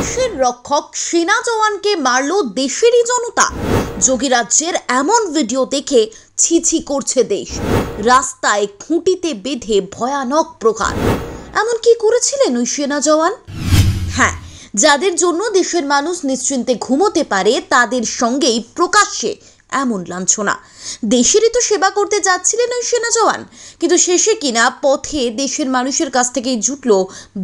দেশের রক্ষক সেনা জওয়ানকে মারল দেশেরই জনতা। যোগীরাজ্যের এমন ভিডিও দেখে ছিছি করছে দেশ। রাস্তায় খুঁটিতে বেঁধে ভয়ানক প্রহার। এমন কি করেছিলেন ওই সেনা জওয়ান? হ্যাঁ, যাদের জন্য দেশের মানুষ নিশ্চিন্তে ঘুমোতে পারে তাদের সঙ্গেই প্রকাশ্যে এমন লাঞ্ছনা। দেশেরই তো সেবা করতে যাচ্ছিলেন ওই সেনা জওয়ান, কিন্তু শেষে কিনা পথে দেশের মানুষের কাছ থেকেই জুটল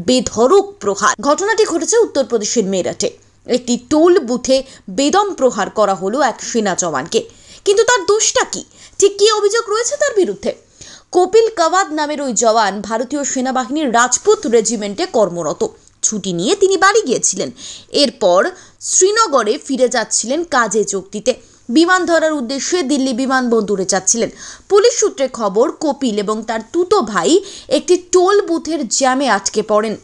বেধড়ক প্রহার। ঘটনাটি ঘটেছে উত্তরপ্রদেশের মেরঠে। একটি টোল বুথে বেদম প্রহার করা হলো এক সেনা জওয়ানকে। কিন্তু তার দোষটা কি? ঠিক কি অভিযোগ রয়েছে তার বিরুদ্ধে? কপিল কাওয়াদ নামের ওই জওয়ান ভারতীয় সেনাবাহিনীর রাজপুত রেজিমেন্টে কর্মরত। ছুটি নিয়ে তিনি বাড়ি গিয়েছিলেন। এরপর শ্রীনগরে ফিরে যাচ্ছিলেন কাজে যোগ দিতে। বিমান ধরার উদ্দেশ্যে দিল্লি বিমানবন্দরে যাচ্ছিলেন। পুলিশ সূত্রে খবর, কপিল এবং তার তুতো ভাই একটি টোল বুথের জ্যামে আটকে পড়েন।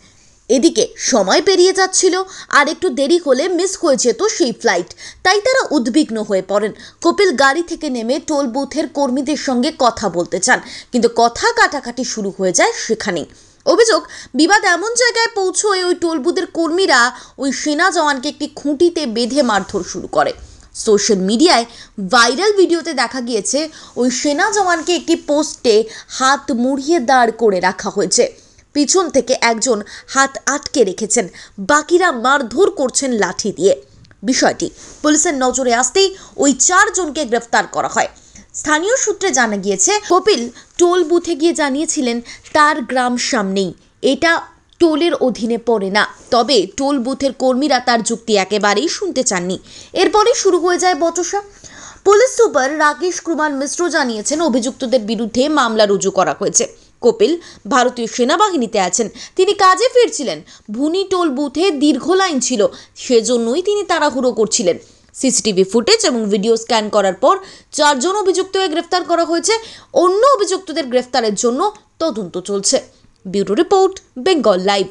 এদিকে সময় পেরিয়ে যাচ্ছিল, আর একটু দেরি হলে মিস হয়ে যেত সেই ফ্লাইট। তাই তারা উদ্বিগ্ন হয়ে পড়েন। কপিল গাড়ি থেকে নেমে টোল বুথের কর্মীদের সঙ্গে কথা বলতে চান, কিন্তু কথা কাটাকাটি শুরু হয়ে যায় সেখানেই। অভিযোগ, বিবাদ এমন জায়গায় পৌঁছয় ওই টোল বুথের কর্মীরা ওই সেনা জওয়ানকে একটি খুঁটিতে বেঁধে মারধর শুরু করে। সোশ্যাল মিডিয়ায় ভাইরাল ভিডিওতে দেখা গিয়েছে ওই সেনা জওয়ানকে একটি পোস্টে হাত মুড়িয়ে দাঁড় করে রাখা হয়েছে। পিছন থেকে একজন হাত আটকে রেখেছেন, বাকিরা মারধর করছেন লাঠি দিয়ে। বিষয়টি পুলিশের নজরে আসতেই ওই 4 জনকে গ্রেফতার করা হয়। স্থানীয় সূত্রে জানা গিয়েছে, কপিল টোল বুথে গিয়ে জানিয়েছিলেন তার গ্রাম সামনেই, এটা টোলের অধীনে পড়ে না। তবে টোল বুথের কর্মীরা তার যুক্তি একেবারেই শুনতে চাননি। এরপরই শুরু হয়ে যায় বচসা। পুলিশ সুপার রাকেশ কুমার মিশ্র জানিয়েছেন, অভিযুক্তদের বিরুদ্ধে মামলা রুজু করা হয়েছে। কপিল ভারতীয় সেনাবাহিনীতে আছেন, তিনি কাজে ফিরছিলেন। ভুনি টোল বুথে দীর্ঘ লাইন ছিল, সেজন্যই তিনি তাড়াহুড়ো করছিলেন। সিসিটিভি ফুটেজ এবং ভিডিও স্ক্যান করার পর 4 জন অভিযুক্তকে গ্রেফতার করা হয়েছে। অন্য অভিযুক্তদের গ্রেফতারের জন্য তদন্ত চলছে। Bureau report, Bengal live.